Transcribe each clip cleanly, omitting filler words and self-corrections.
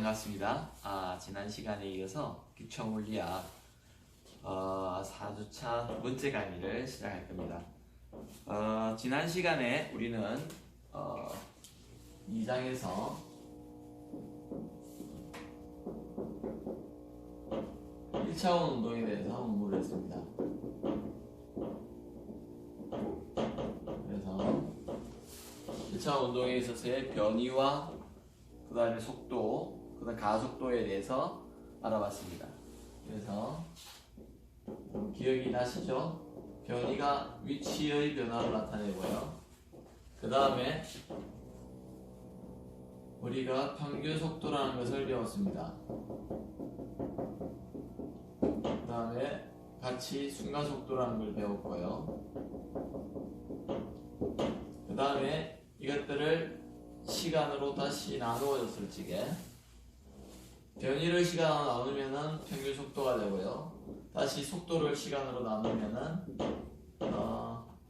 반갑습니다. 지난 시간에 이어서 기초물리학 4주차 두 번째 강의를 시작할 겁니다. 지난 시간에 우리는 2장에서 1차원 운동에 대해서 공부를 했습니다. 그래서 1차원 운동에 있어서의 변이와 그 다음에 속도, 그 다음 가속도에 대해서 알아봤습니다. 그래서 기억이 나시죠? 변이가 위치의 변화를 나타내고요. 그 다음에 우리가 평균 속도라는 것을 배웠습니다. 그 다음에 같이 순간속도라는 걸 배웠고요. 그 다음에 이것들을 시간으로 다시 나누어졌을 적에 변이를 시간으로 나누면은 평균 속도가 되고요. 다시 속도를 시간으로 나누면은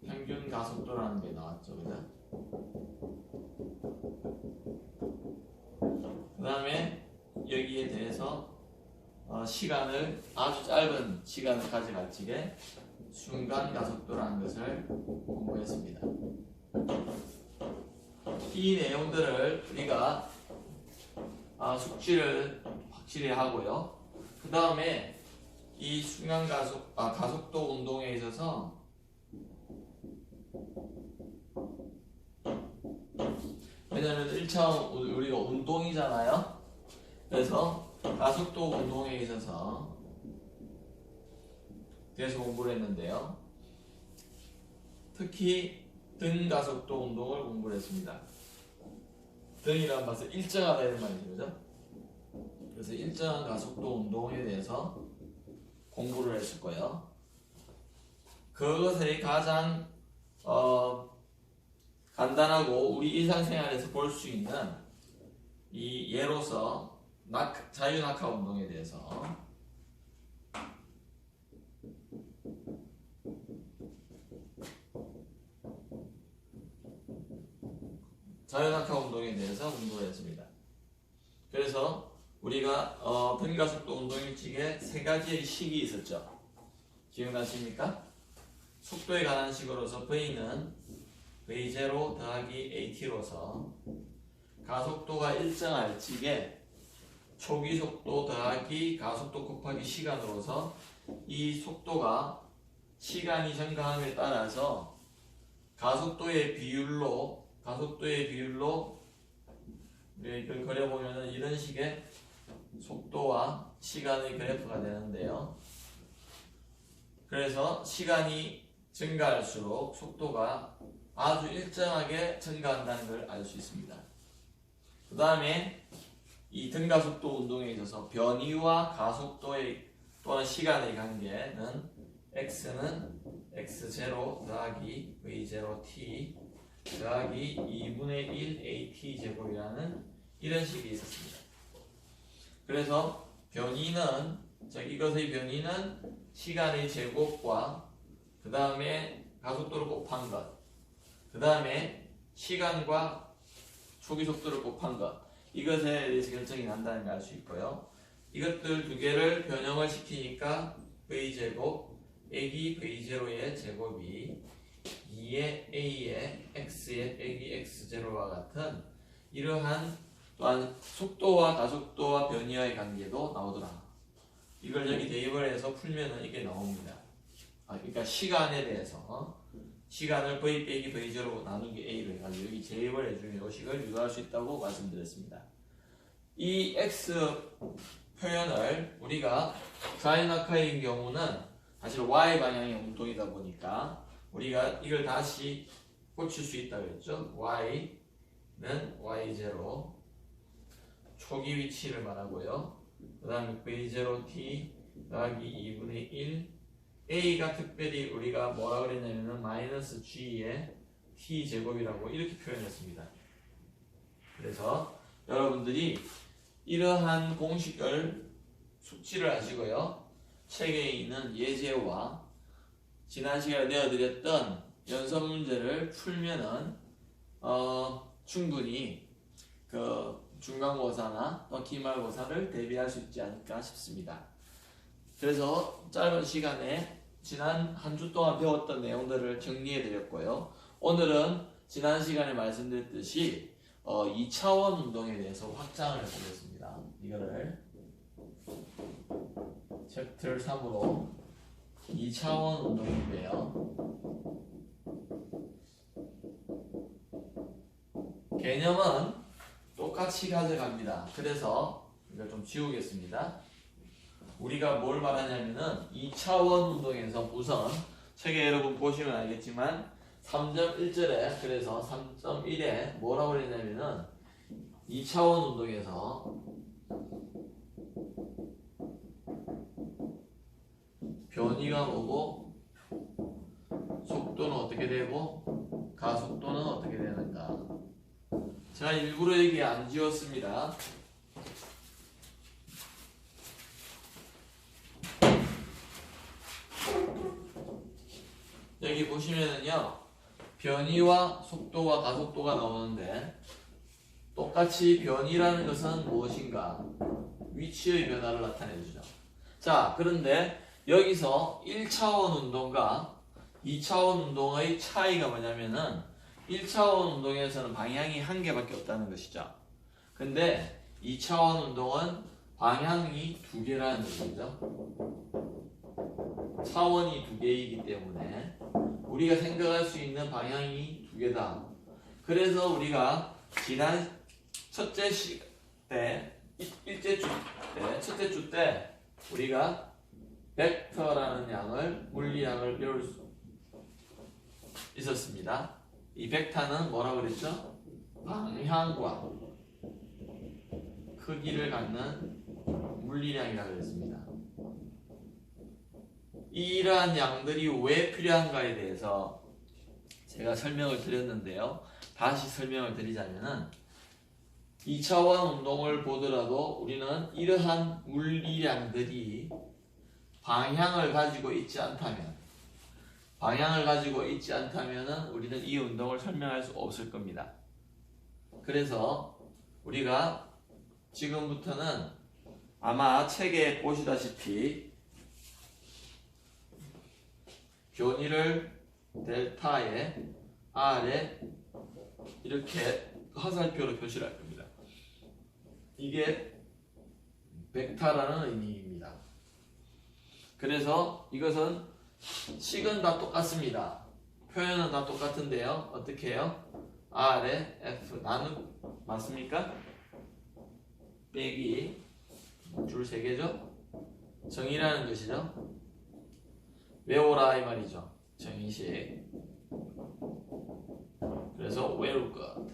평균 가속도라는 게 나왔죠, 그죠? 그 다음에 여기에 대해서 시간을 아주 짧은 시간을 가져갈 적에 순간 가속도라는 것을 공부했습니다. 이 내용들을 우리가 숙지를 확실히 하고요. 그 다음에 이 순간 가속도 운동에 있어서 왜냐하면 1차원 우리가 운동이잖아요. 그래서 가속도 운동에 있어서 대해서 공부를 했는데요. 특히 등 가속도 운동을 공부를 했습니다. 등이란 말은 일정하다 이런 말이죠, 그죠? 그래서 일정한 가속도 운동에 대해서 공부를 했을 거예요. 그것의 가장 간단하고 우리 일상생활에서 볼 수 있는 이 예로서 자유낙하 운동에 대해서 자유낙하 운동에 대해서 공부를 했습니다. 그래서 우리가 등가속도 운동일찍에 세 가지의 식이 있었죠. 기억나십니까? 속도에 관한 식으로서 V는 V0 더하기 AT로서 가속도가 일정할 적에 초기 속도 더하기 가속도 곱하기 시간으로서 이 속도가 시간이 증가함에 따라서 가속도의 비율로 이걸 그려보면 이런 식의 속도와 시간의 그래프가 되는데요. 그래서 시간이 증가할수록 속도가 아주 일정하게 증가한다는 걸 알 수 있습니다. 그 다음에 이 등가속도 운동에 있어서 변이와 가속도의 또는 시간의 관계는 x는 x0 더하기 v0t 더하기 2분의 1 at 제곱이라는 이런 식이 있었습니다. 그래서 이것의 변이는 시간의 제곱과 그 다음에 가속도를 곱한 것, 그 다음에 시간과 초기 속도를 곱한 것, 이것에 대해서 결정이 난다는 걸 알 수 있고요. 이것들 두 개를 변형을 시키니까 v제곱 빼기 v0의 제곱이 2의 a의 x의 빼기 x0와 같은 이러한 또한 속도와 가속도와 변이와의 관계도 나오더라. 이걸 여기 대입을 해서 풀면은 이게 나옵니다. 그러니까 시간에 대해서 시간을 v 빼기 v0로 나눈 게 a로 해가지고 여기 대입을 해주면 이 식을 유도할 수 있다고 말씀드렸습니다. 이 x 표현을 우리가 자유낙하의 경우는 사실 y 방향의 운동이다 보니까 우리가 이걸 다시 고칠 수 있다고 했죠. y는 y0 초기 위치를 말하고요. 그 다음에 v0t 더하기 2분의 1 a가 특별히 우리가 뭐라 그랬냐면은 마이너스 g의 t제곱이라고 이렇게 표현했습니다. 그래서 여러분들이 이러한 공식을 숙지를 하시고요. 책에 있는 예제와 지난 시간에 내어드렸던 연습 문제를 풀면은 충분히 그 중간고사나 또 기말고사를 대비할 수 있지 않을까 싶습니다. 그래서 짧은 시간에 지난 한 주 동안 배웠던 내용들을 정리해 드렸고요. 오늘은 지난 시간에 말씀드렸듯이 2차원 운동에 대해서 확장을 해보겠습니다. 이거를 챕터 3으로 2차원 운동인데요. 개념은 똑같이 가져갑니다. 그래서 이걸 좀 지우겠습니다. 우리가 뭘 말하냐면은 2차원 운동에서 우선 책에 여러분 보시면 알겠지만 3.1절에 그래서 3.1에 뭐라고 그랬냐면은 2차원 운동에서 변이가 오고 속도는 어떻게 되고 가속도는 어떻게 되는가. 제가 일부러 여기 안 지웠습니다. 여기 보시면은요, 변이와 속도와 가속도가 나오는데, 똑같이 변이라는 것은 무엇인가? 위치의 변화를 나타내주죠. 자, 그런데 여기서 1차원 운동과 2차원 운동의 차이가 뭐냐면은 1차원 운동에서는 방향이 한 개밖에 없다는 것이죠. 근데 2차원 운동은 방향이 두 개라는 것이죠. 차원이 두 개이기 때문에 우리가 생각할 수 있는 방향이 두 개다. 그래서 우리가 지난 첫째 주 때, 첫째 주 때 우리가 벡터라는 양을, 물리량을 배울 수 있었습니다. 이 벡터는 뭐라고 그랬죠? 방향과 크기를 갖는 물리량이라고 그랬습니다. 이러한 양들이 왜 필요한가에 대해서 제가 설명을 드렸는데요. 다시 설명을 드리자면은 2차원 운동을 보더라도 우리는 이러한 물리량들이 방향을 가지고 있지 않다면은 우리는 이 운동을 설명할 수 없을 겁니다. 그래서 우리가 지금부터는 아마 책에 보시다시피 변이를 델타에 R에 이렇게 화살표로 표시를 할 겁니다. 이게 벡터라는 의미입니다. 그래서 이것은 식은 다 똑같습니다. 표현은 다 똑같은데요. 어떻게 해요? R에 F 나누 맞습니까? 빼기 줄 3개죠? 정의라는 것이죠. 외워라 이 말이죠. 정의식. 그래서 외울 것.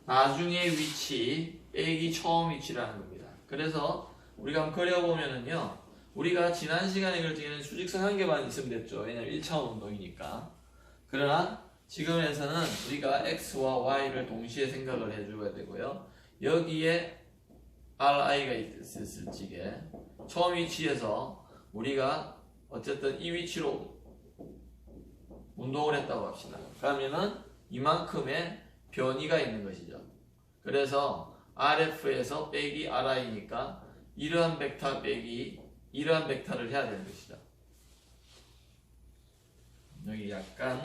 나중에 위치 빼기 처음 위치라는 겁니다. 그래서 우리가 한번 그려보면은요, 우리가 지난 시간에 그릴 때는 수직선 한 개만 있으면 됐죠. 왜냐면 1차원 운동이니까. 그러나 지금에서는 우리가 x와 y를 동시에 생각을 해줘야 되고요. 여기에 ri가 있을 적에 처음 위치에서 우리가 어쨌든 이 위치로 운동을 했다고 합시다. 그러면은 이만큼의 변이가 있는 것이죠. 그래서 RF에서 빼기 RI니까 이러한 벡터 빼기 이러한 벡터를 해야 되는 것이죠. 여기 약간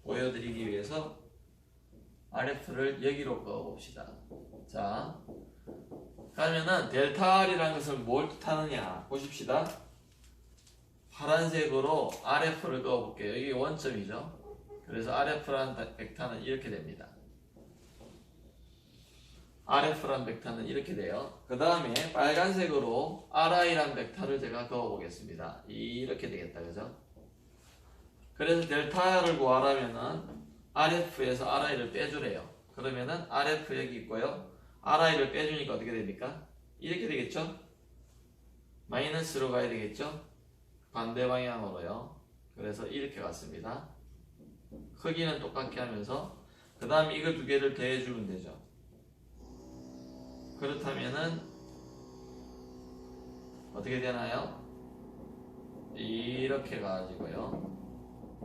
보여드리기 위해서 RF를 여기로 꺼봅시다. 자, 그러면은 델타 R이라는 것을 뭘 뜻하느냐 보십시다. 파란색으로 RF를 그어볼게요. 여기 원점이죠. 그래서 RF라는 벡터는 이렇게 됩니다. RF라는 벡터는 이렇게 돼요. 그 다음에 빨간색으로 RI라는 벡터를 제가 그어보겠습니다. 이렇게 되겠다. 그죠? 그래서 델타를 구하려면은 RF에서 RI를 빼주래요. 그러면은 RF 여기 있고요. RI를 빼주니까 어떻게 됩니까? 이렇게 되겠죠? 마이너스로 가야 되겠죠? 반대 방향으로요. 그래서 이렇게 갔습니다. 크기는 똑같게 하면서 그 다음에 이거 두 개를 더해주면 되죠. 그렇다면은 어떻게 되나요? 이렇게 가지고요.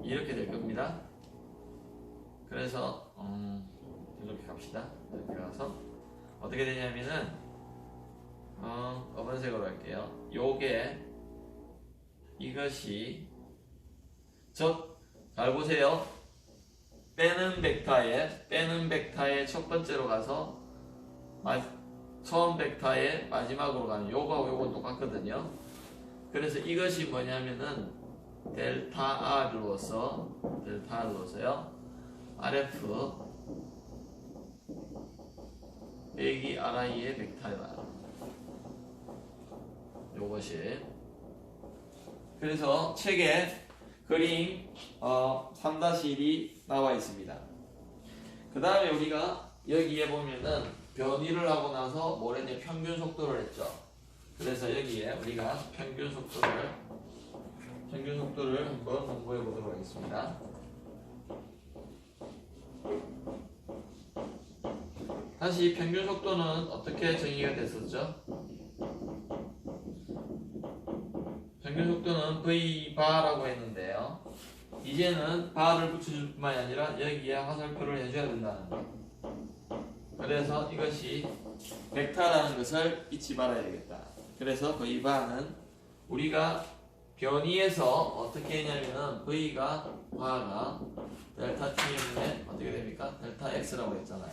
이렇게 될 겁니다. 그래서 이렇게 갑시다. 이렇게 가서 어떻게 되냐면은 검은색으로 할게요. 요게 이것이 잘 보세요. 빼는 벡터의 첫 번째로 가서 처음 벡터의 마지막으로 가는 요거하고 요건 똑같거든요. 그래서 이것이 뭐냐면은 델타 R로서요. RF 빼기 RI의 벡터다. 요것이. 그래서 책에 그림 3-1이 나와 있습니다. 그 다음에 우리가 여기에 보면은 변이를 하고 나서 뭐랬냐, 평균 속도를 했죠. 그래서 여기에 우리가 평균 속도를 한번 공부해 보도록 하겠습니다. 다시 평균 속도는 어떻게 정의가 됐었죠? 평균 속도는 V_바라고 했는데요. 이제는 바를 붙여줄 뿐만이 아니라 여기에 화살표를 해줘야 된다는 거. 그래서 이것이 벡터라는 것을 잊지 말아야 되겠다. 그래서 V_바는 우리가 변이에서 어떻게 했냐면은 바가 델타 T분의 어떻게 됩니까? 델타 X라고 했잖아요.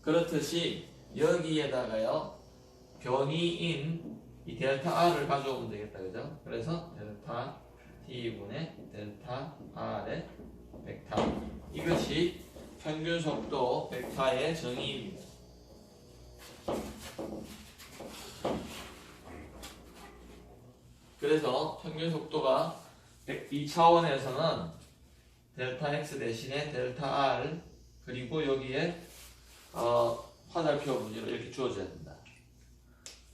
그렇듯이 여기에다가요 변이인 이 델타 R을 가져오면 되겠다. 그죠? 그래서 델타 T분의 델타 R의 벡터, 이것이 평균 속도 벡터의 정의입니다. 그래서 평균 속도가 이 차원에서는 델타 X 대신에 델타 R 그리고 여기에 화살표 문제로 이렇게 주어져야 된다.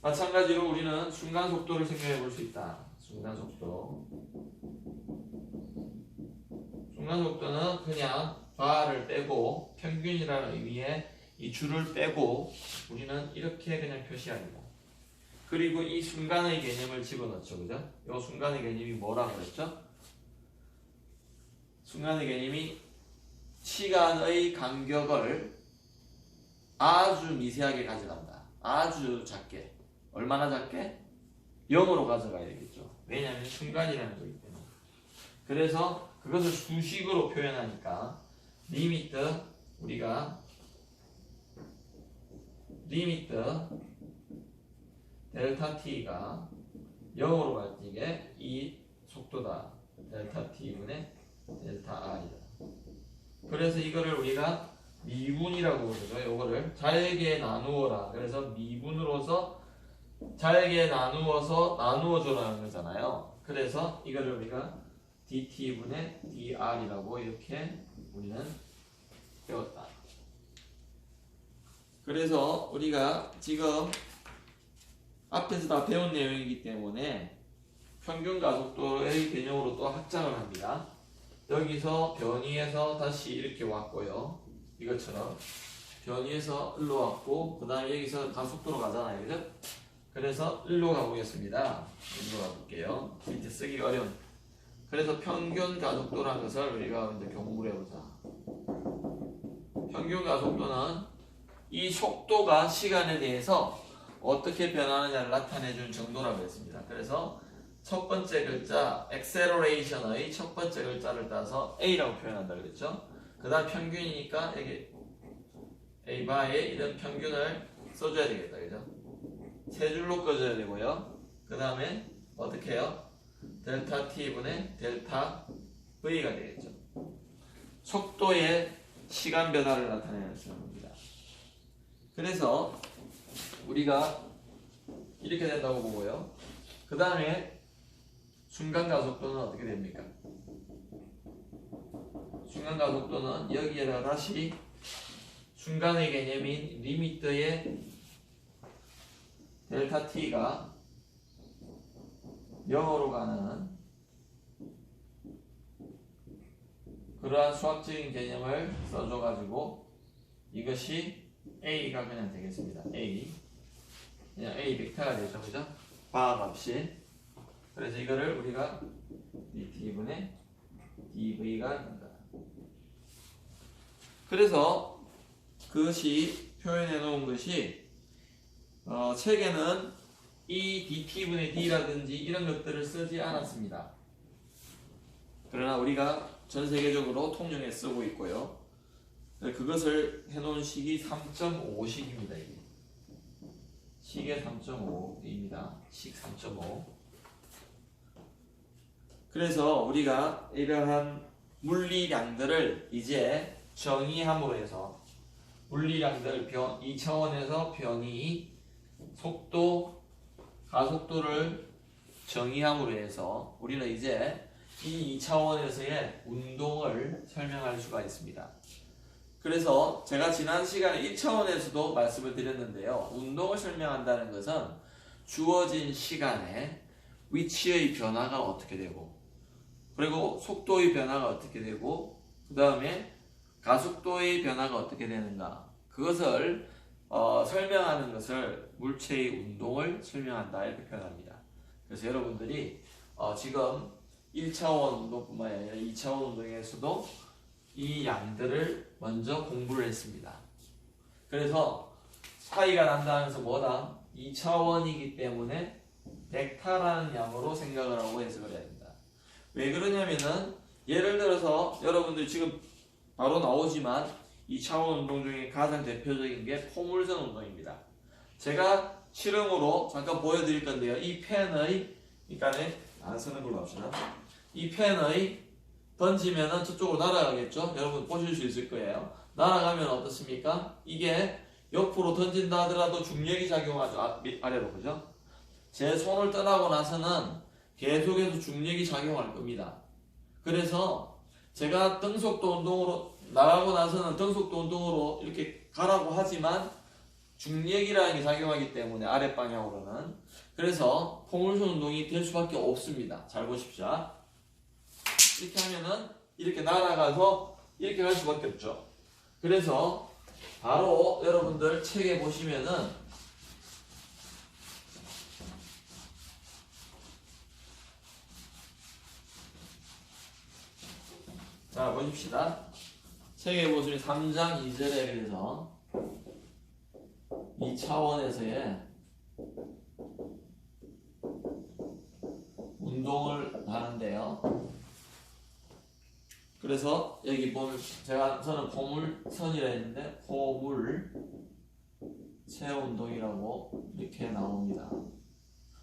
마찬가지로 우리는 순간 속도를 생각해 볼 수 있다. 순간 속도는 그냥 바를 빼고 평균이라는 의미의 이 줄을 빼고 우리는 이렇게 그냥 표시합니다. 그리고 이 순간의 개념을 집어넣죠. 그죠? 이 순간의 개념이 뭐라고 그랬죠? 순간의 개념이 시간의 간격을 아주 미세하게 가져간다. 아주 작게. 얼마나 작게? 0으로 가져가야 되겠죠. 왜냐하면 순간이라는 거기 때문에. 그래서 그것을 수식으로 표현하니까 우리가 리미트 델타 T가 0으로 갈 때에 이 속도다. 델타 T분의 델타 R이다. 그래서 이거를 우리가 미분이라고 그러죠. 요거를 잘게 나누어라. 그래서 미분으로서 잘게 나누어줘라는 거잖아요. 그래서 이거를 우리가 dt분의 dr이라고 이렇게 우리는 배웠다. 그래서 우리가 지금 앞에서 다 배운 내용이기 때문에 평균 가속도의 개념으로 또 확장을 합니다. 여기서 변이해서 다시 이렇게 왔고요. 이것처럼 변이해서 일로 왔고 그 다음에 여기서 가속도로 가잖아요. 그죠? 그래서 일로 가보겠습니다. 일로 가볼게요. 밑에 쓰기 어려운. 그래서 평균 가속도라는 것을 우리가 이제 공부를 해보자. 평균 가속도는 이 속도가 시간에 대해서 어떻게 변하느냐를 나타내준 정도라고 했습니다. 그래서 첫 번째 글자 acceleration의 첫 번째 글자를 따서 A라고 표현한다 그랬죠. 그 다음 평균이니까 여기 A바에 이런 평균을 써줘야 되겠다. 그죠? 세 줄로 꺼줘야 되고요. 그 다음에 어떻게 해요? 델타 T분의 델타 V가 되겠죠. 속도의 시간 변화를 나타내는 겁니다. 그래서 우리가 이렇게 된다고 보고요. 그 다음에 순간 가속도는 어떻게 됩니까? 순간 가속도는 여기에다가 다시 순간의 개념인 리미트의 델타 T가 0으로 가는 그러한 수학적인 개념을 써줘가지고 이것이 A가 그냥 되겠습니다. 그냥 A 벡터가 되죠. 그죠? 바 값이. 그래서 이거를 우리가 dt분의 dv가 된다. 그래서 그것이 표현해 놓은 것이 책에는 E dt분의 d라든지 이런 것들을 쓰지 않았습니다. 그러나 우리가 전 세계적으로 통용해 쓰고 있고요. 그것을 해놓은 식이 3.5식입니다. 이게. 식의 3.5입니다. 식 3.5. 그래서 우리가 이러한 물리량들을 이제 정의함으로 해서 물리량들 2차원에서 변이, 속도, 가속도를 정의함으로 해서 우리는 이제 이 2차원에서의 운동을 설명할 수가 있습니다. 그래서 제가 지난 시간에 1차원에서도 말씀을 드렸는데요. 운동을 설명한다는 것은 주어진 시간에 위치의 변화가 어떻게 되고 그리고 속도의 변화가 어떻게 되고 그 다음에 가속도의 변화가 어떻게 되는가 그것을 설명하는 것을 물체의 운동을 설명한다 이렇게 표현합니다. 그래서 여러분들이 지금 1차원 운동뿐만 아니라 2차원 운동에서도 이 양들을 먼저 공부를 했습니다. 그래서 차이가 난다면서 뭐다? 2차원이기 때문에 벡터라는 양으로 생각을 하고 해석을 해야 된다. 왜 그러냐면은 예를 들어서 여러분들 지금 바로 나오지만 2차원 운동 중에 가장 대표적인 게 포물선 운동입니다. 제가 실험으로 잠깐 보여드릴 건데요. 이 펜의 그러니까 안 쓰는 걸로 합시다. 이 펜의 던지면은 저쪽으로 날아가겠죠? 여러분 보실 수 있을 거예요. 날아가면 어떻습니까? 이게 옆으로 던진다 하더라도 중력이 작용하죠. 아래로 그죠? 제 손을 떠나고 나서는 계속해서 중력이 작용할 겁니다. 그래서 제가 등속도 운동으로 나가고 나서는 등속도 운동으로 이렇게 가라고 하지만 중력이라는 게 작용하기 때문에 아랫 방향으로는 그래서 포물선 운동이 될 수밖에 없습니다. 잘 보십시오. 이렇게 하면은 이렇게 날아가서 이렇게 갈 수밖에 없죠. 그래서 바로 여러분들 책에 보시면은 자 보십시다. 책에 보시면 3장 2절에 그래서 2차원에서의 운동을 하는데요. 그래서 여기 보면 저는 포물선이라 했는데 포물체 운동이라고 이렇게 나옵니다.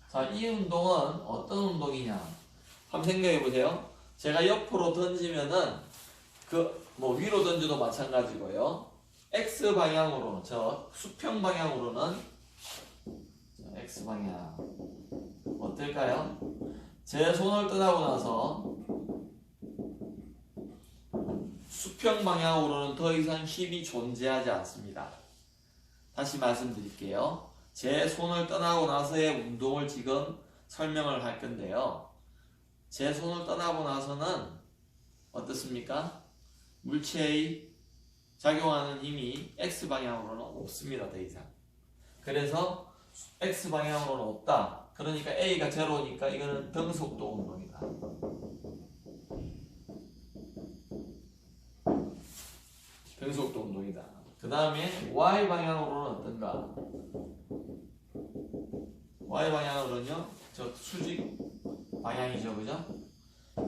자, 이 운동은 어떤 운동이냐? 한번 생각해 보세요. 제가 옆으로 던지면은 뭐 위로 던져도 마찬가지고요. X 방향으로는 수평 방향으로는 X 방향 어떨까요? 제 손을 떠나고 나서 수평 방향으로는 더 이상 힘이 존재하지 않습니다. 다시 말씀드릴게요. 제 손을 떠나고 나서의 운동을 지금 설명을 할 건데요. 제 손을 떠나고 나서는 어떻습니까? 물체의 작용하는 힘이 X방향으로는 없습니다. 더 이상. 그래서 X방향으로는 없다. 그러니까 A가 제로니까 이거는 등속도 운동이다. 등속도 운동이다. 그 다음에 Y방향으로는 어떤가? Y방향으로는요, 저 수직 방향이죠. 그죠?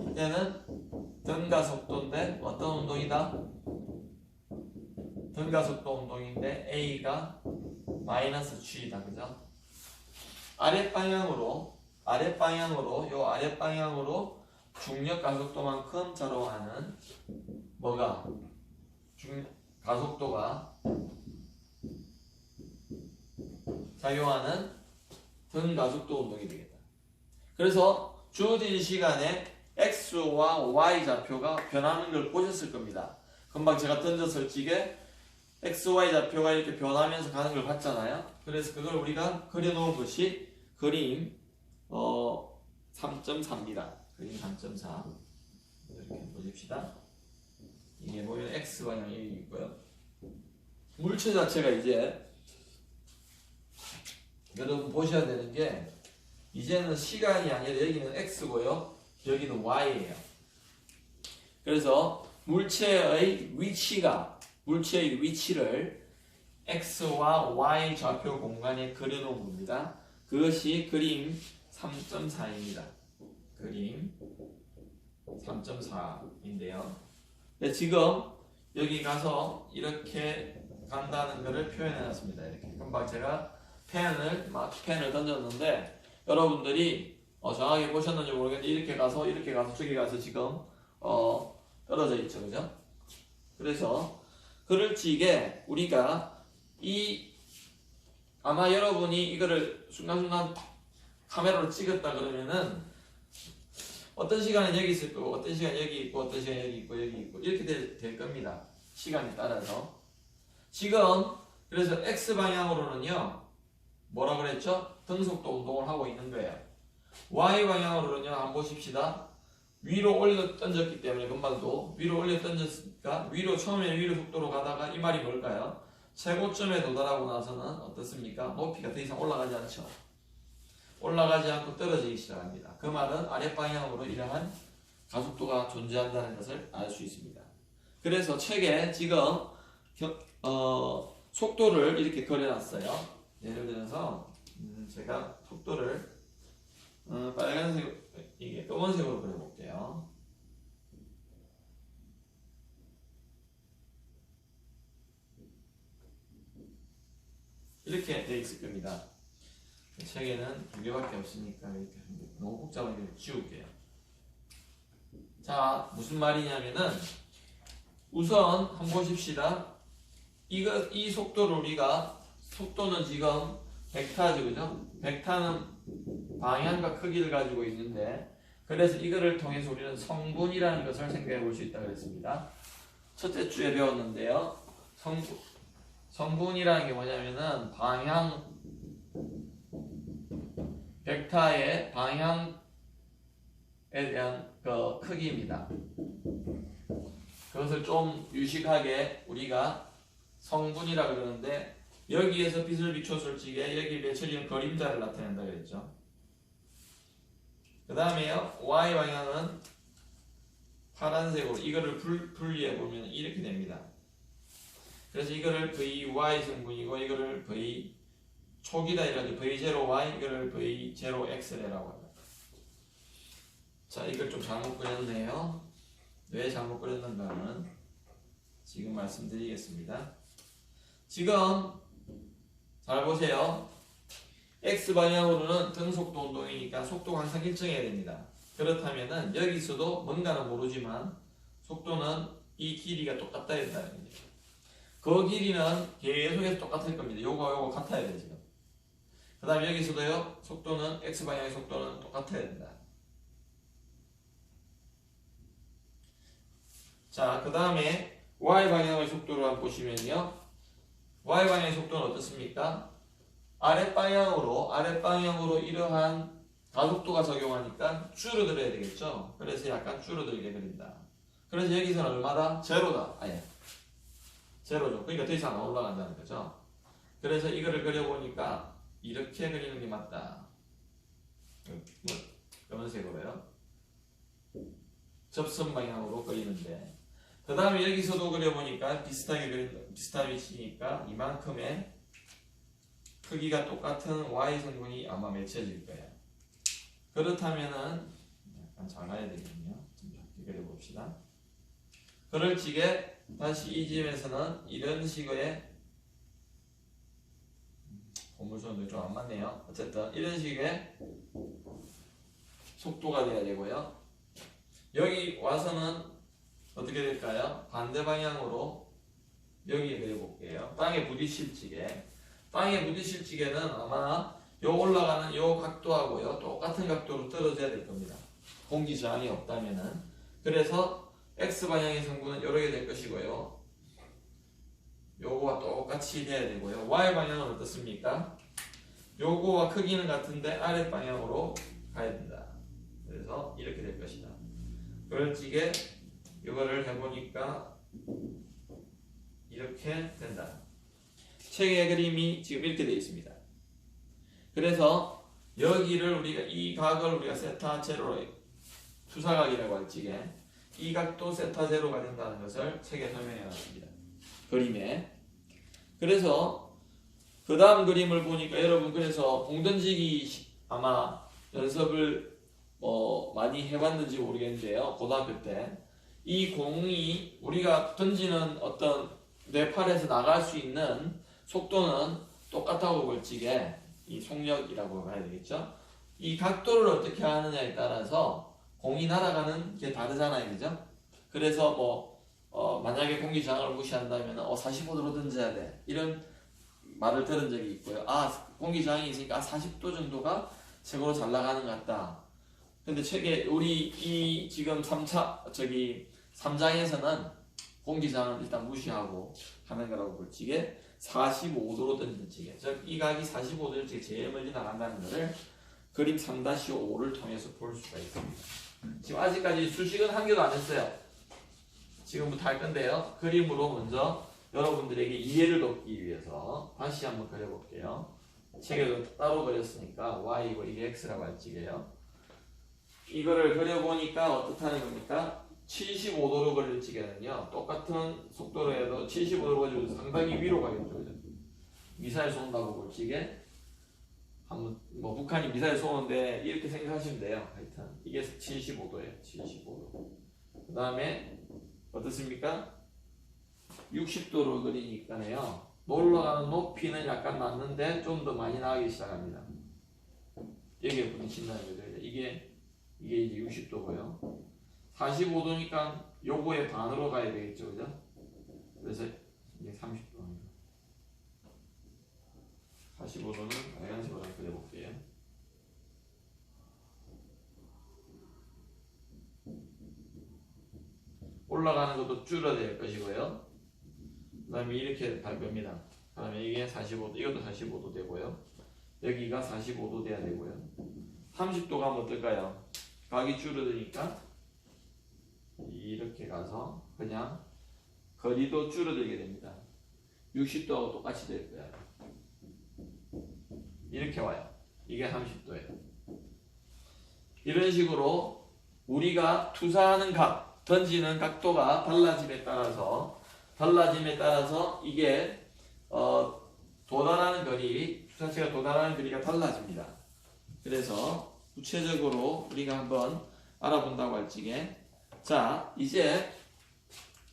이때는 등가속도인데 어떤 운동이다? 등가속도 운동인데 A가 마이너스 G다. 그죠? 아랫방향으로 중력 가속도만큼 작용하는 뭐가? 가속도가 작용하는 등가속도 운동이 되겠다. 그래서 주어진 시간에 X와 Y 좌표가 변하는 걸 보셨을 겁니다. 금방 제가 던졌을 적에 X, Y 좌표가 이렇게 변하면서 가는 걸 봤잖아요. 그래서 그걸 우리가 그려놓은 것이 그림 3.4입니다. 그림 3.4 이렇게 보십시다. 이게 보면 X 방향이 있고요. 물체 자체가 이제 여러분 보셔야 되는 게 이제는 시간이 아니라 여기는 X고요. 여기는 Y예요. 그래서 물체의 위치가 물체의 위치를 x와 y 좌표 공간에 그려놓은 겁니다. 그것이 그림 3.4입니다. 그림 3.4인데요. 네, 지금 여기 가서 이렇게 간다는 것을 표현해 놨습니다. 이렇게 금방 제가 펜을 던졌는데 여러분들이 정확하게 보셨는지 모르겠는데 이렇게 가서 저기 가서 지금 떨어져 있죠, 그죠? 그래서 그럴지게 우리가 아마 여러분이 이거를 순간순간 카메라로 찍었다 그러면은 어떤 시간은 여기 있을 거고 어떤 시간 여기 있고 어떤 시간 여기 있고 여기 있고 이렇게 될 겁니다. 시간에 따라서. 지금 그래서 x 방향으로는요 뭐라 그랬죠? 등속도 운동을 하고 있는 거예요. y 방향으로는요 한번 보십시다. 위로 올려 던졌기 때문에 금방도 위로 올려 던졌으니까 처음에는 위로 속도로 가다가 이 말이 뭘까요? 최고점에 도달하고 나서는 어떻습니까? 높이가 더 이상 올라가지 않죠. 올라가지 않고 떨어지기 시작합니다. 그 말은 아랫방향으로 이러한 가속도가 존재한다는 것을 알 수 있습니다. 그래서 책에 지금 속도를 이렇게 그려놨어요. 예를 들어서 제가 속도를 빨간색, 이게 검은색으로 그려볼게요. 이렇게 되어 있을 겁니다. 책에는 2개밖에 없으니까 이렇게 너무 복잡하게 지울게요. 자, 무슨 말이냐면은 우선 한번 보십시다. 이 속도를 속도는 지금 벡터죠, 그죠? 벡터는 방향과 크기를 가지고 있는데 그래서 이거를 통해서 우리는 성분이라는 것을 생각해 볼 수 있다고 했습니다. 첫째 주에 배웠는데요. 성분이라는 게 뭐냐면은 벡터의 방향에 대한 그 크기입니다. 그것을 좀 유식하게 우리가 성분이라 그러는데 여기에서 빛을 비춰줄 적에 여기 맺혀지는 그림자를 나타낸다 그랬죠. 그 다음에요 y 방향은 파란색으로 이거를 분리해 보면 이렇게 됩니다. 그래서 이거를 VY 성분이고 이거를 V 초기다 이라고 V0Y 이거를 V0X라고 합니다. 자, 이걸 좀 잘못 그렸네요. 왜 잘못 그렸는가는 지금 말씀드리겠습니다. 지금 잘 보세요. X 방향으로는 등속도 운동이니까 속도가 항상 일정해야 됩니다. 그렇다면은 여기서도 뭔가는 모르지만 속도는 이 길이가 똑같다 했다는 겁니다. 그 길이는 계속해서 똑같을 겁니다. 요거 같아야 돼 지금. 그 다음에 여기서도요 속도는 X방향의 속도는 똑같아야 된다. 자, 그 다음에 Y방향의 속도를 한번 보시면요 Y방향의 속도는 어떻습니까? 아랫방향으로 이러한 가속도가 적용하니까 줄어들어야 되겠죠. 그래서 약간 줄어들게 그린다. 그래서 여기서는 얼마다? 제로다. 제로죠. 그러니까 더 이상 안 올라간다는 거죠. 그래서 이거를 그려보니까 이렇게 그리는 게 맞다. 검은색으로요. 접선 방향으로 그리는데 그 다음에 여기서도 그려보니까 비슷한 위치니까 이만큼의 크기가 똑같은 Y 성분이 아마 맺혀질 거예요. 그렇다면은 약간 작아야 되겠네요. 좀 작게 그려봅시다. 그럴 적에 다시 이 지점에서는 이런 식의 건물선도 좀 안 맞네요. 어쨌든 이런 식의 속도가 돼야 되고요. 여기 와서는 어떻게 될까요? 반대 방향으로 여기에 그려볼게요. 땅에 부딪힐 적에는 아마 요 올라가는 요 각도하고요 똑같은 각도로 떨어져야 될 겁니다. 공기 저항이 없다면은. 그래서 X 방향의 성분은 이렇게 될 것이고요. 요거와 똑같이 돼야 되고요. Y 방향은 어떻습니까? 요거와 크기는 같은데 아랫 방향으로 가야 된다. 그래서 이렇게 될 것이다. 그럴 적에 이거를 해보니까 이렇게 된다. 책의 그림이 지금 이렇게 되어 있습니다. 그래서 여기를 우리가 이 각을 우리가 세타 제로로 투사각이라고 할 적에 이 각도 세타 제로가 된다는 것을 책에 설명해 놨습니다. 그림에. 그래서 그 다음 그림을 보니까 여러분 그래서 공 던지기 아마 연습을 많이 해봤는지 모르겠는데요. 고등학교 때 이 공이 우리가 던지는 어떤 내 팔에서 나갈 수 있는 속도는 똑같다고 볼지게 이 속력이라고 봐야 되겠죠. 이 각도를 어떻게 하느냐에 따라서 공이 날아가는 게 다르잖아요, 그죠? 그래서 만약에 공기장을 무시한다면 45도로 던져야 돼 이런 말을 들은 적이 있고요. 공기장이 있으니까 40도 정도가 최고로 잘 나가는 것 같다. 근데 책에 우리 이 지금 3장에서는 공기장은 일단 무시하고 하는 거라고 볼지게 45도로 던지게, 즉 이 각이 45도일 때 제일 멀리 나간다는 것을 그림 3-5를 통해서 볼 수가 있습니다. 지금 아직까지 수식은 한 개도 안 했어요. 지금부터 할 건데요. 그림으로 먼저 여러분들에게 이해를 돕기 위해서 다시 한번 그려볼게요. 책에도 따로 그렸으니까 y이고 이게 x라고 할지게요. 이거를 그려보니까 어떻다는 겁니까? 75도로 그릴 지게는요, 똑같은 속도로 해도 75도로 가지고 상당히 위로 가겠죠. 그죠? 미사일 쏜다고 볼 지게 한번 북한이 미사일 쏘는데 이렇게 생각하시면 돼요. 하여튼 이게 75도예요. 75도. 그 다음에 어떻습니까? 60도로 그리니까요, 올라가는 높이는 약간 낮는데 좀 더 많이 나가기 시작합니다. 여기에 부딪힌다는 거죠. 이게 이제 60도고요. 45도니까 요거의 반으로 가야 되겠죠, 그죠? 그래서 이제 30도입니다. 45도는 빨간색으로 그려볼게요. 올라가는 것도 줄어들 것이고요. 그 다음에 이렇게 갈 겁니다. 그 다음에 이게 45도, 이것도 45도 되고요. 여기가 45도 돼야 되고요. 30도 가면 어떨까요? 각이 줄어드니까 이렇게 가서 그냥 거리도 줄어들게 됩니다. 60도하고 똑같이 될 거예요. 이렇게 와요. 이게 30도예요. 이런 식으로 우리가 투사하는 각, 던지는 각도가 달라짐에 따라서 이게 도달하는 거리, 투사체가 도달하는 거리가 달라집니다. 그래서 구체적으로 우리가 한번 알아본다고 할지게, 자, 이제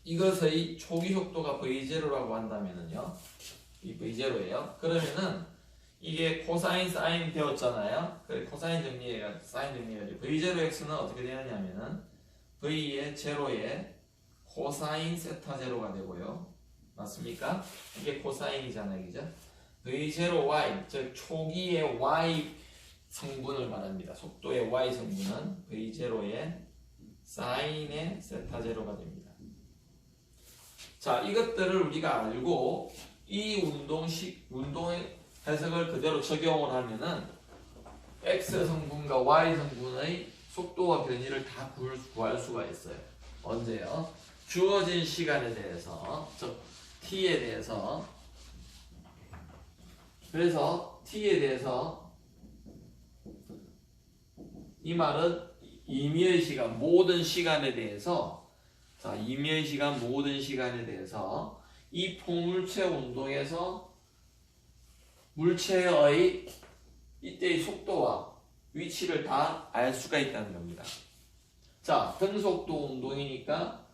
이것의 초기 속도가 V0라고 한다면은요, 이 V0예요. 그러면은 이게 코사인 사인 되었잖아요. 그래, 코사인 정리해가 사인 정리해야지. V0x는 어떻게 되느냐면은 V의 제로에 코사인 세타 제로가 되고요. 맞습니까? 이게 코사인이잖아요, 그죠? V0y, 즉 초기의 y 성분을 말합니다. 속도의 y 성분은 V0의 사인의 세타 제로가 됩니다. 자, 이것들을 우리가 알고 이 운동의 해석을 그대로 적용을 하면은 x 성분과 y 성분의 속도와 변이를 다 구할 수가 있어요. 언제요? 주어진 시간에 대해서, 즉 t에 대해서. 그래서 t에 대해서 이 말은 임의의 시간, 모든 시간에 대해서, 자, 임의의 시간, 모든 시간에 대해서 이 포물체 운동에서 물체의 이때의 속도와 위치를 다 알 수가 있다는 겁니다. 자, 등속도 운동이니까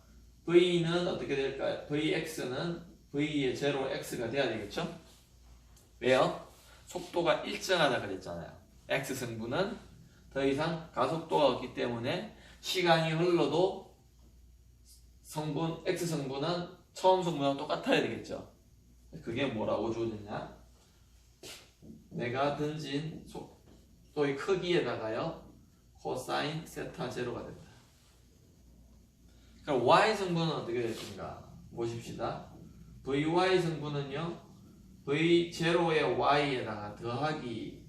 V는 어떻게 될까요? Vx는 V의 제로 X가 돼야 되겠죠? 왜요? 속도가 일정하다 그랬잖아요. X 성분은 더 이상 가속도가 없기 때문에 시간이 흘러도 X 성분은 처음 성분하고 똑같아야 되겠죠. 그게 뭐라고 주어졌냐? 내가 던진 속도의 크기에다가요, 코사인 세타 제로가 됩니다. 그럼 Y 성분은 어떻게 될까? 보십시다. VY 성분은요, V0의 Y에다가 더하기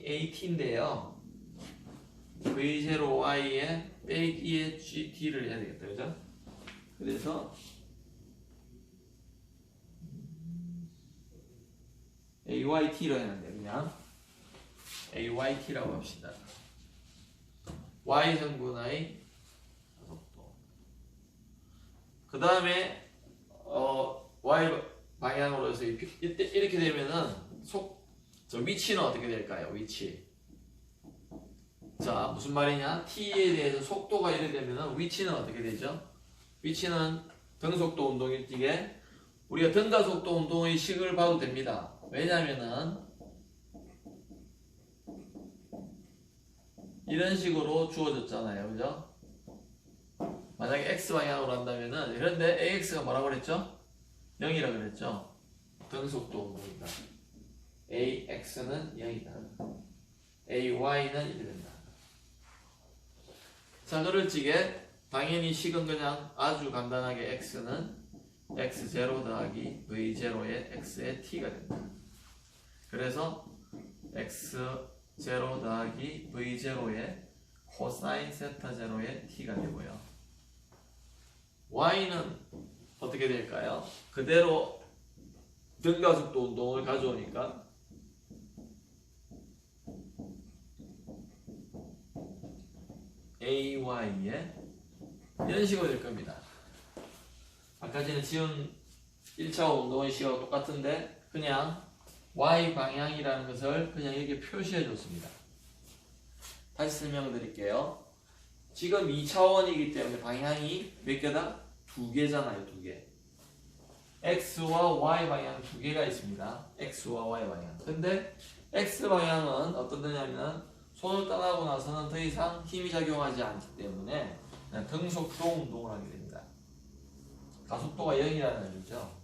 AT인데요. V0Y에 빼기의 GT를 해야 되겠다. 그죠? 그래서 AYT로 했는데 그냥 AYT라고 합시다. Y 성분의 속도. 그 다음에 y 방향으로 해서 이때 이렇게 되면은 저 위치는 어떻게 될까요? 위치. 자, 무슨 말이냐? t에 대해서 속도가 이래 되면은 위치는 어떻게 되죠? 위치는 등속도 운동일 적에 우리가 등가속도 운동의 식을 봐도 됩니다. 왜냐면은 이런 식으로 주어졌잖아요. 그죠? 만약에 x방향으로 한다면은 그런데 ax가 뭐라고 그랬죠? 0이라고 그랬죠? 등속도 운동이다. ax는 0이다. ay는 1이 된다. 자, 그럴 적에 당연히 식은 그냥 아주 간단하게 x는 x0 더하기 v0의 x의 t가 된다. 그래서 x0 더하기 v0의 코사인 세타 제로의 t가 되고요. y는 어떻게 될까요? 그대로 등가속도 운동을 가져오니까 ay의 이런 식으로 될 겁니다. 아까 전에 지은 1차 운동의 식하고 똑같은데 그냥 y 방향이라는 것을 그냥 이렇게 표시해 줬습니다. 다시 설명드릴게요. 지금 2차원이기 때문에 방향이 몇 개다? 2개잖아요. 2개. x와 y 방향 2개가 있습니다. x와 y 방향. 근데 x 방향은 어떤 거냐면 손을 떠나고 나서는 더 이상 힘이 작용하지 않기 때문에 그냥 등속도 운동을 하게 됩니다. 가속도가 0이라는 얘기죠.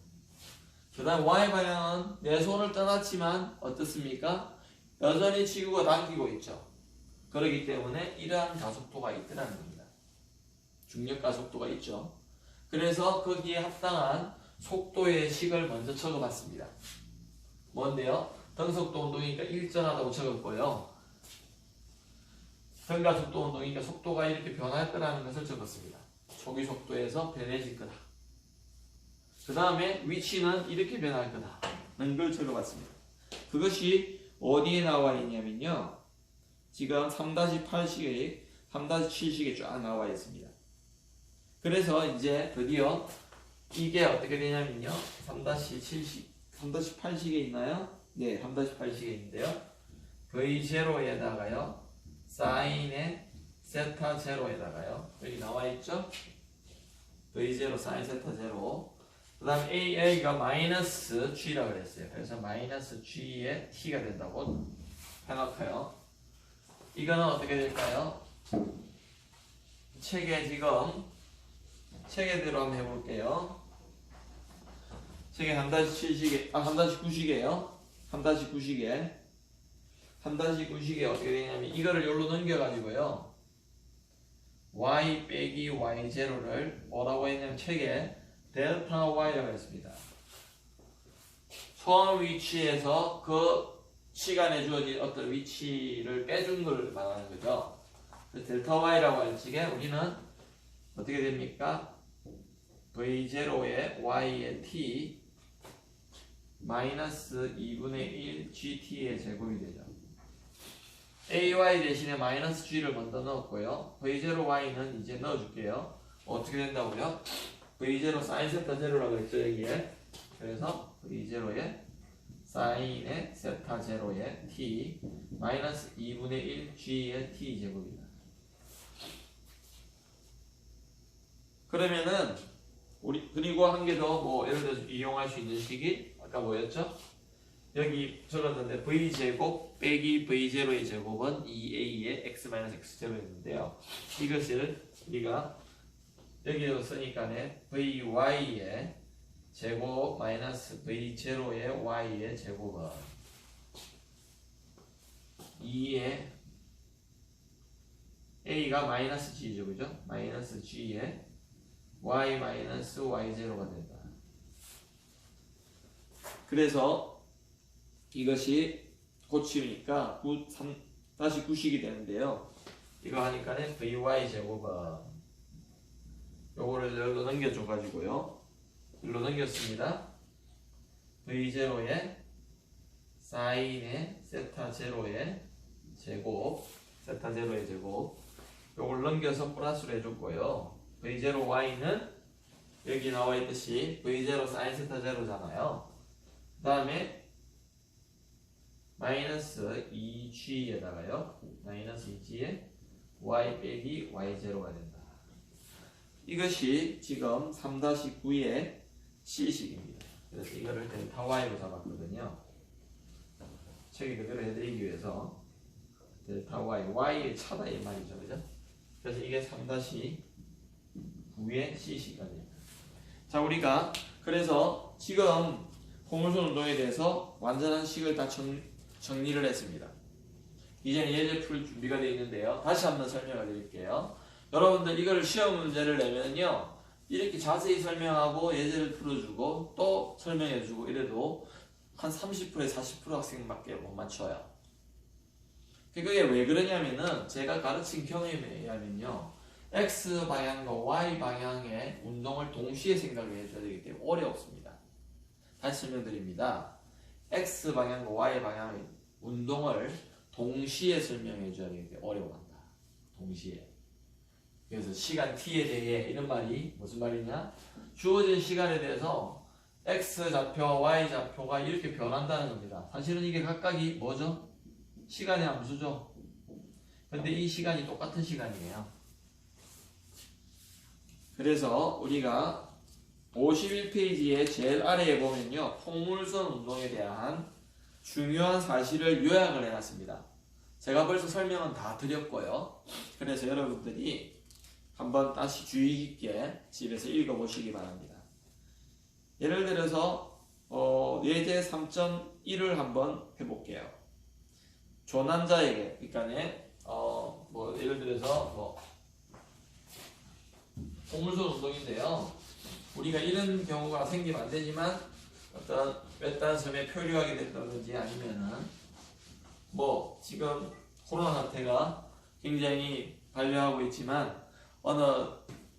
그 다음 Y방향은 내 손을 떠났지만 어떻습니까? 여전히 지구가 당기고 있죠. 그렇기 때문에 이러한 가속도가 있더라는 겁니다. 중력 가속도가 있죠. 그래서 거기에 합당한 속도의 식을 먼저 적어봤습니다. 뭔데요? 등속도 운동이니까 일정하다고 적었고요. 등가속도 운동이니까 속도가 이렇게 변할 거라는 것을 적었습니다. 초기 속도에서 변해질 거다. 그 다음에 위치는 이렇게 변할 거다는 걸 적어봤습니다. 그것이 어디에 나와 있냐면요. 지금 3-8식에 3-7식에 쫙 나와 있습니다. 그래서 이제 드디어 이게 어떻게 되냐면요. 3-7식, 3-8식에 있나요? 네, 3-8식에 있는데요. V0에다가요. 사인의 세타 제로에다가요. 여기 나와 있죠? V0 사인 세타 제로. 그 다음 AA가 마이너스 G라고 그랬어요. 그래서 마이너스 G의 T가 된다고 해놓고요. 이거는 어떻게 될까요? 체계대로 한번 해볼게요. 체계 3-7식에, 3-9식이에요. 3-9식에. 3-9식에 어떻게 되냐면 이거를 여기로 넘겨가지고요. y 빼기 y0를 뭐라고 했냐면 책에 델타 y라고 했습니다. 처음 위치에서 그 시간에 주어진 어떤 위치를 빼준 걸 말하는 거죠. 델타 y라고 할 적에 우리는 어떻게 됩니까? v0의 y의 t 마이너스 2분의 1 gt의 제곱이 되죠. ay 대신에 마이너스 g를 먼저 넣었고요. v0y는 이제 넣어줄게요. 어떻게 된다고요? v0 사인 세타 제로라고 했죠, 여기에. 그래서 v0의 사인의 세타 제로의 t 마이너스 2분의 1 g의 t 제곱이다. 그러면은 우리 그리고 한 개 더 뭐 예를 들어서 이용할 수 있는 식이 아까 뭐였죠? 여기 적었는데 v제곱 빼기 v0의 제곱은 2a의 x-x0였는데요. 이것을 우리가 여기서 쓰니까 vy의 제곱 마이너스 v0의 y의 제곱은 2의 a가 마이너스 g죠, 그죠? 마이너스 g의 y 마이너스 y0가 된다. 그래서 이것이 고치니까 3-9식이 되는데요. 이거 하니까 vy 제곱은 요거를 여기로 넘겨줘가지고요. 여기로 넘겼습니다. v0의 사인의 세타 제로의 제곱, 세타 제로의 제곱 요걸 넘겨서 플러스로 해줬고요. v0y는 여기 나와 있듯이 V0 사인 세타 제로잖아요. 그 다음에 마이너스 2g에다가요. 마이너스 2g에 y 빼기 y0가 된다. 이것이 지금 3-9의 C식입니다. 그래서 이거를 델타 Y로 잡았거든요. 책이 그대로 해드리기 위해서 델타 Y, Y의 차다 이 말이죠. 그죠? 그래서 이게 3-9의 C식이 됩니다. 자, 우리가 그래서 지금 포물선 운동에 대해서 완전한 식을 다 정리를 했습니다. 이제는 예제 풀 준비가 되어 있는데요. 다시 한번 설명을 드릴게요. 여러분들 이걸 시험 문제를 내면요, 이렇게 자세히 설명하고 예제를 풀어주고 또 설명해주고 이래도 한 30%에 40% 학생밖에 못 맞춰요. 그게 왜 그러냐면은 제가 가르친 경험에 의하면요, X 방향과 Y 방향의 운동을 동시에 생각을 해줘야 되기 때문에 어렵습니다. 다시 설명드립니다. X 방향과 Y 방향의 운동을 동시에 설명해줘야 되기 때문에 어려워한다. 동시에. 그래서 시간 t에 대해 이런 말이 무슨 말이냐? 주어진 시간에 대해서 x 좌표와 y 좌표가 이렇게 변한다는 겁니다. 사실은 이게 각각이 뭐죠? 시간의 함수죠. 근데 이 시간이 똑같은 시간이에요. 그래서 우리가 51페이지의 제일 아래에 보면요, 포물선 운동에 대한 중요한 사실을 요약을 해놨습니다. 제가 벌써 설명은 다 드렸고요. 그래서 여러분들이 한번 다시 주의 깊게 집에서 읽어보시기 바랍니다. 예를 들어서 예제 3.1을 한번 해볼게요. 조난자에게, 그러니까 뭐 예를 들어서 뭐 포물선 운동인데요. 우리가 이런 경우가 생기면 안 되지만 어떤 외딴 섬에 표류하게 된다든지 아니면은 뭐 지금 코로나 사태가 굉장히 발려하고 있지만 어느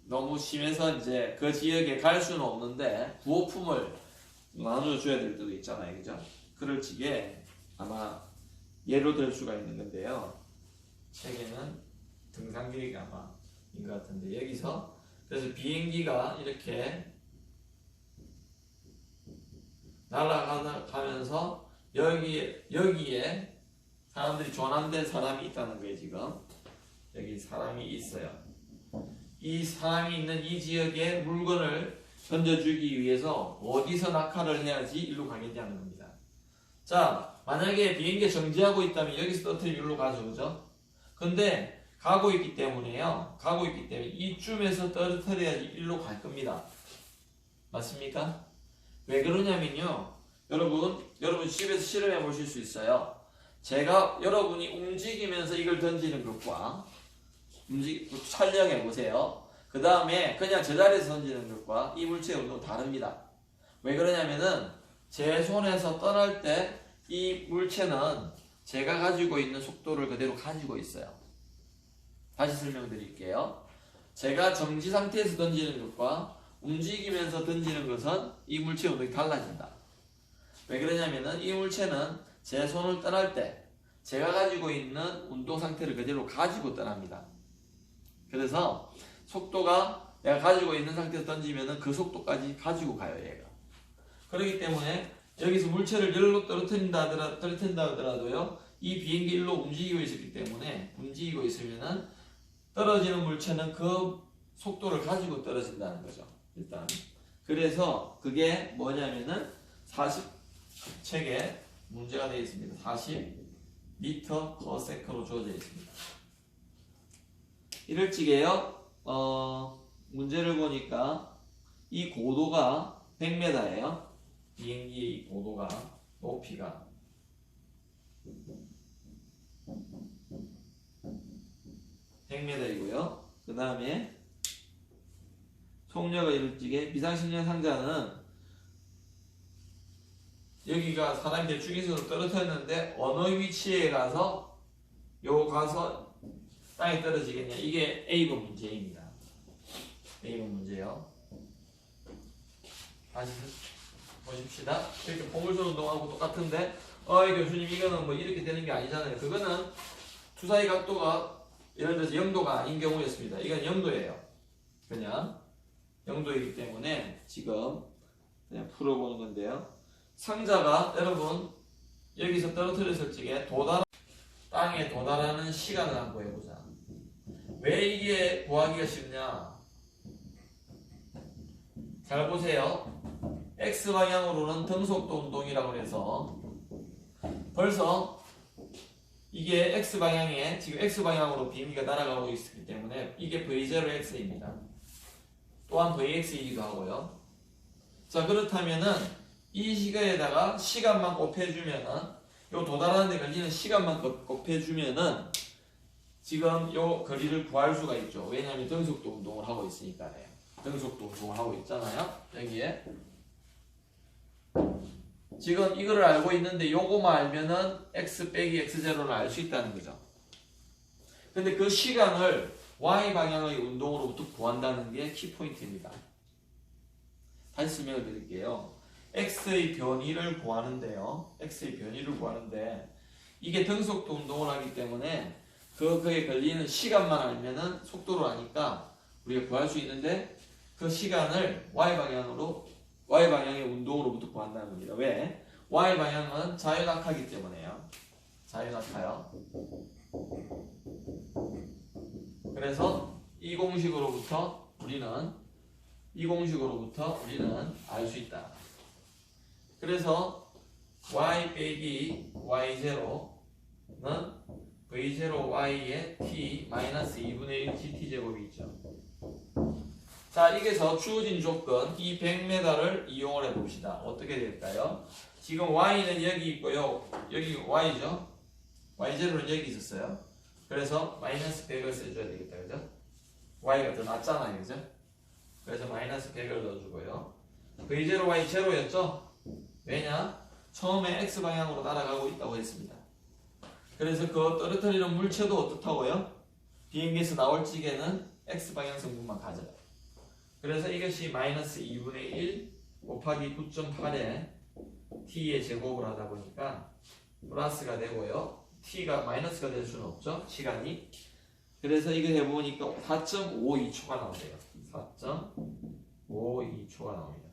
너무 심해서 이제 그 지역에 갈 수는 없는데 구호품을 나눠줘야 될 때도 있잖아요. 그죠? 그럴 적에 아마 예로 들 수가 있는 건데요. 책에는 등산길이 아마인 것 같은데 여기서 그래서 비행기가 이렇게 날아가면서 여기에 사람들이 조난된 사람이 있다는 거예요. 지금 여기 사람이 있어요. 이 사람이 있는 이 지역에 물건을 던져주기 위해서 어디서 낙하를 해야지 일로 가겠냐는 겁니다. 자, 만약에 비행기가 정지하고 있다면 여기서 떨어뜨리면 일로 가죠. 그죠? 근데 가고 있기 때문에 이쯤에서 떨어뜨려야지 일로 갈 겁니다. 맞습니까? 왜 그러냐면요, 여러분 집에서 실험해 보실 수 있어요. 제가 여러분이 움직이면서 이걸 던지는 것과 촬영해 보세요. 그 다음에 그냥 제자리에서 던지는 것과 이 물체의 운동은 다릅니다. 왜 그러냐면은 제 손에서 떠날 때 이 물체는 제가 가지고 있는 속도를 그대로 가지고 있어요. 다시 설명드릴게요. 제가 정지 상태에서 던지는 것과 움직이면서 던지는 것은 이 물체의 운동이 달라진다. 왜 그러냐면은 이 물체는 제 손을 떠날 때 제가 가지고 있는 운동 상태를 그대로 가지고 떠납니다. 그래서 속도가 내가 가지고 있는 상태에서 던지면은 그 속도까지 가지고 가요, 얘가. 그렇기 때문에 여기서 물체를 열로 떨어뜨린다 하더라도요, 이 비행기 일로 움직이고 있었기 때문에 움직이고 있으면은 떨어지는 물체는 그 속도를 가지고 떨어진다는 거죠. 일단. 그래서 그게 뭐냐면은 책에 문제가 되어 있습니다. 40m/s로 주어져 있습니다. 이럴 적에요, 문제를 보니까 이 고도가 100m예요. 비행기의 고도가, 높이가 100m이고요. 그 다음에 속력을 이룰 적에 비상식량 상자는 여기가 사람이 대충에서 떨어졌는데 어느 위치에 가서 땅에 떨어지겠냐. 이게 A번 문제입니다. A번 문제요. 다시 보십시다. 이렇게 포물선 운동하고 똑같은데 교수님 이거는 뭐 이렇게 되는 게 아니잖아요. 그거는 투사의 각도가 예를 들어서 0도가 아닌 경우였습니다. 이건 0도예요. 그냥 0도이기 때문에 지금 그냥 풀어보는 건데요. 상자가 여러분 여기서 떨어뜨렸을 적에 땅에 도달하는 시간을 한번 해보자. 왜 이게 구하기가 쉽냐? 잘 보세요. X방향으로는 등속도 운동이라고 해서 벌써 이게 X방향에 지금 X방향으로 비행기가 날아가고 있기 때문에 이게 V0X입니다. 또한 VX이기도 하고요. 자, 그렇다면은 이 시간에다가 시간만 곱해주면은 요 도달하는 데 걸리는 시간만 곱해주면은 지금 요 거리를 구할 수가 있죠. 왜냐하면 등속도 운동을 하고 있으니까요. 등속도 운동을 하고 있잖아요. 여기에 지금 이거를 알고 있는데 요거만 알면은 x 빼기 x0를 알 수 있다는 거죠. 근데 그 시간을 y 방향의 운동으로부터 구한다는 게 키포인트입니다. 다시 설명을 드릴게요. x의 변이를 구하는데요. x의 변이를 구하는데 이게 등속도 운동을 하기 때문에 그거에 걸리는 시간만 알면은 속도를 아니까 우리가 구할 수 있는데 그 시간을 y방향의 운동으로부터 구한다는 겁니다. 왜? y방향은 자유낙하기 때문에요. 자유낙하요. 그래서 이 공식으로부터 우리는 알 수 있다. 그래서 y 빼기 y0는 v0y의 t 마이너스 2분의 1 gt제곱이 있죠. 자, 여기서 주어진 조건 이 100m를 이용을 해봅시다. 어떻게 될까요? 지금 y는 여기 있고요. 여기 y죠. y0는 여기 있었어요. 그래서 마이너스 100을 써줘야 되겠다. 그죠? y가 더 낫잖아요. 그죠? 그래서 마이너스 100을 넣어주고요. v0y 제로였죠? 왜냐? 처음에 x방향으로 날아가고 있다고 했습니다. 그래서 그 떨어뜨리는 물체도 어떻다고요? 비행기에서 나올 적에는 x방향 성분만 가져요. 그래서 이것이 마이너스 2분의 1 곱하기 9.8에 t의 제곱을 하다 보니까 플러스가 되고요. t가 마이너스가 될 수는 없죠. 시간이. 그래서 이거 해보니까 4.52초가 나오네요. 4.52초가 나옵니다.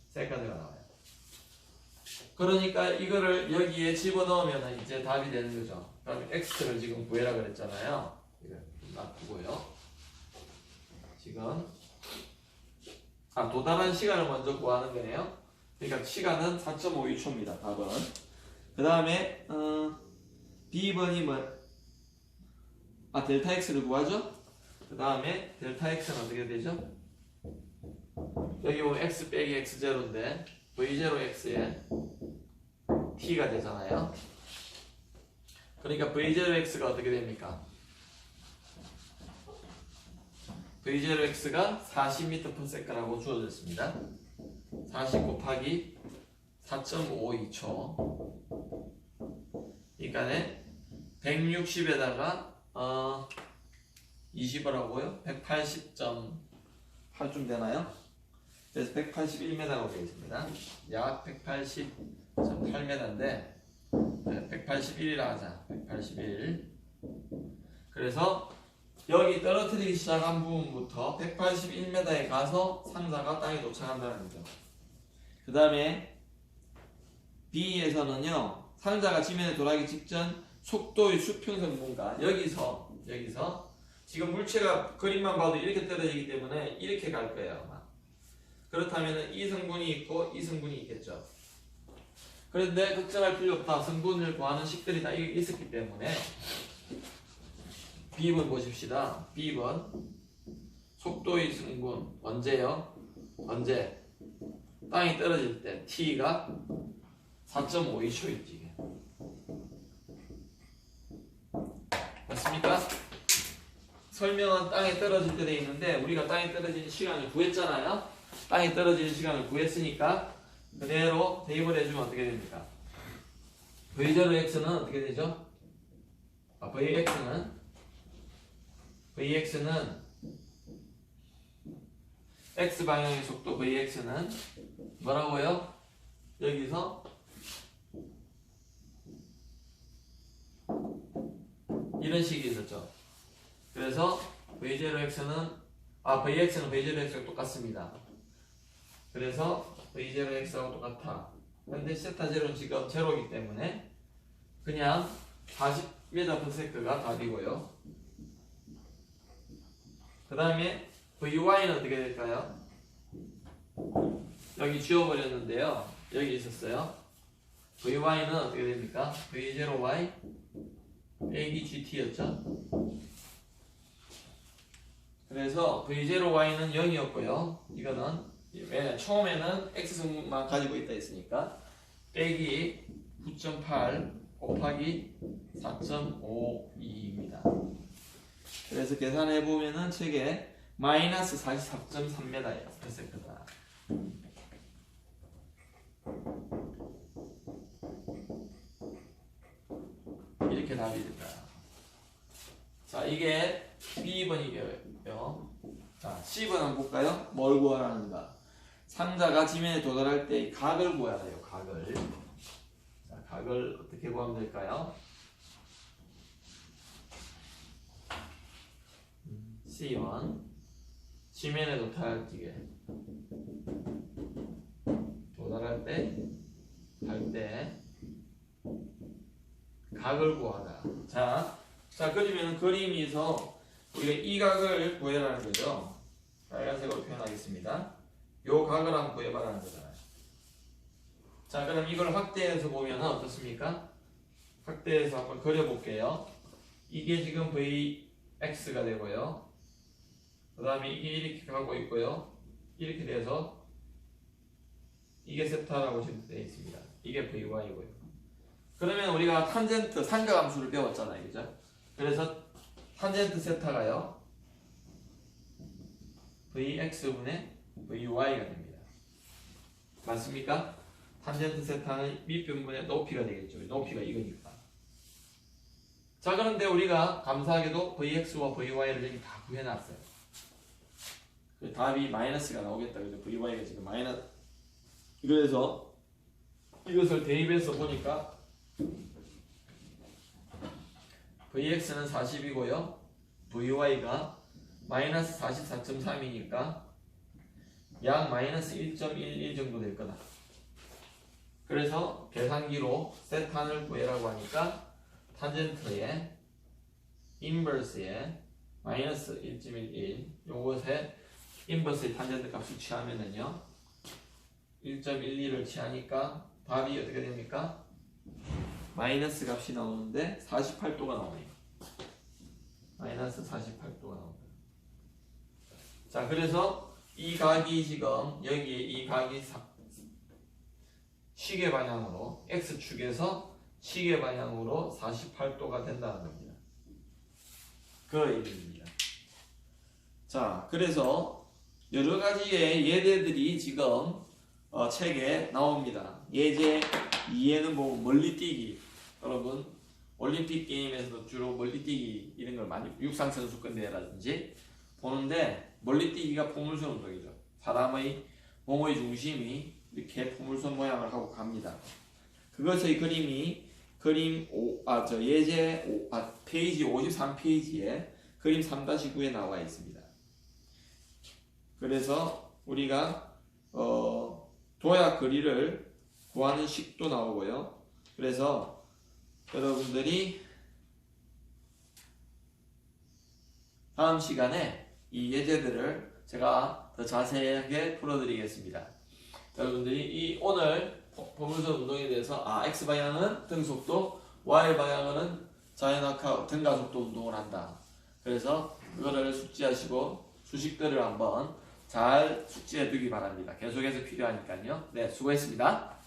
세컨드가 나와요. 그러니까 이거를 여기에 집어넣으면 이제 답이 되는 거죠. 그럼 x를 지금 구해라 그랬잖아요. 이걸 놔두고요. 지금 도달한 시간을 먼저 구하는 거네요. 그러니까 시간은 4.52초입니다. 답은. 그 다음에 B번이 델타 X를 구하죠? 그 다음에 델타 X는 어떻게 되죠? 여기 보면 X 빼기 X0인데 V0X에 T가 되잖아요. 그러니까 V0X가 어떻게 됩니까? V0X가 40m/s라고 주어졌습니다. 40 곱하기 4.52초. 그러니까 160에다가 20을 하고요. 180.8쯤 되나요? 그래서 181m라고 되어 있습니다. 약 180.8m인데 181이라 하자. 181. 그래서 여기 떨어뜨리기 시작한 부분부터 181m에 가서 상자가 땅에 도착한다는 거죠. 그 다음에 B에서는요, 상자가 지면에 돌아가기 직전 속도의 수평성분과 여기서 지금 물체가 그림만 봐도 이렇게 떨어지기 때문에 이렇게 갈 거예요. 아마. 그렇다면 이 성분이 있고 이 성분이 있겠죠. 그런데 걱정할 필요 없다. 성분을 구하는 식들이 다 있었기 때문에 B번 보십시다. B번 속도의 성분 언제요? 언제? 땅이 떨어질 때 T가 4.52초였지. 맞습니까? 설명은 땅에 떨어질 때 돼 있는데 우리가 땅에 떨어지는 시간을 구했잖아요. 땅에 떨어지는 시간을 구했으니까 그대로 대입을 해주면 어떻게 됩니까? V0X는 어떻게 되죠? Vx는 X방향의 속도 Vx는 뭐라고요? 여기서 이런 식이 있었죠. 그래서 V0X는 Vx는 V0x랑 똑같습니다. 그래서 V0x하고 똑같아. 근데 세타 제로는 지금 제로이기 때문에 그냥 40m/s가 답이고요. 그 다음에 Vy는 어떻게 될까요? 여기 지워버렸는데요. 여기 있었어요. Vy는 어떻게 됩니까? V0y 빼기 GT였죠. 그래서 V0y는 0이었고요. 이거는 왜냐 처음에는 x승만 가지고 있다 했으니까 빼기 9.8 곱하기 4.52입니다. 그래서 계산해 보면은 책에 마이너스 44.3m예요. 퍼센트다. 이렇게 답이 된다. 자, 이게 B번이고요. 자, C번 한번 볼까요? 뭘 구하라는가? 상자가 지면에 도달할 때 이 각을 구해야 돼요. 각을. 자, 각을 어떻게 구하면 될까요? C1 지면에 도달할 때 할 때 각을 구하라. 자 그러면 그림에서 우리가 이 각을 구해라는 거죠. 빨간색으로 표현하겠습니다. 요 각을 한번 구해봐라는 거잖아요. 자, 그럼 이걸 확대해서 보면 어떻습니까? 확대해서 한번 그려볼게요. 이게 지금 Vx가 되고요. 그 다음에 이게 이렇게 가고 있고요. 이렇게 돼서 이게 세타라고 지금 되어 있습니다. 이게 Vy고요. 그러면 우리가 탄젠트 삼각함수를 배웠잖아요. 그죠? 그래서 탄젠트 세타가요. Vx분의 Vy가 됩니다. 맞습니까? 탄젠트 세타는 밑변분의 높이가 되겠죠. 높이가 이거니까. 자, 그런데 우리가 감사하게도 Vx와 Vy를 여기 다 구해놨어요. 답이 마이너스가 나오겠다. 그죠? Vy가 지금 마이너스. 그래서 이것을 대입해서 보니까 Vx는 40이고요. Vy가 마이너스 44.3이니까 약 마이너스 1.11 정도 될 거다. 그래서 계산기로 세탄을 구해라고 하니까 탄젠트의 인버스에 마이너스 1.11 요것에 인버스의 탄젠트 값을 취하면은요 1.12를 취하니까 답이 어떻게 됩니까? 마이너스 값이 나오는데 48도가 나오네요. 마이너스 48도가 나옵니다. 자, 그래서 이 각이 지금 여기에 이 각이 시계 방향으로 X축에서 시계 방향으로 48도가 된다는 겁니다. 그 얘기입니다. 자, 그래서 여러 가지의 예제들이 지금 책에 나옵니다. 예제 2에는 뭐 멀리뛰기. 여러분 올림픽 게임에서도 주로 멀리뛰기 이런 걸 많이 육상 선수권 대회라든지 보는데 멀리뛰기가 포물선 운동이죠. 사람의 몸의 중심이 이렇게 포물선 모양을 하고 갑니다. 그것의 그림이 예제 페이지 53페이지에 그림 3-9에 나와 있습니다. 그래서 우리가 도약 거리를 구하는 식도 나오고요. 그래서 여러분들이 다음 시간에 이 예제들을 제가 더 자세하게 풀어드리겠습니다. 여러분들이 오늘 포물선 운동에 대해서 X방향은 등속도, Y방향은 자연학화 등가속도 운동을 한다. 그래서 그거를 숙지하시고 수식들을 한번 잘 숙지해 두기 바랍니다. 계속해서 필요하니까요. 네, 수고했습니다.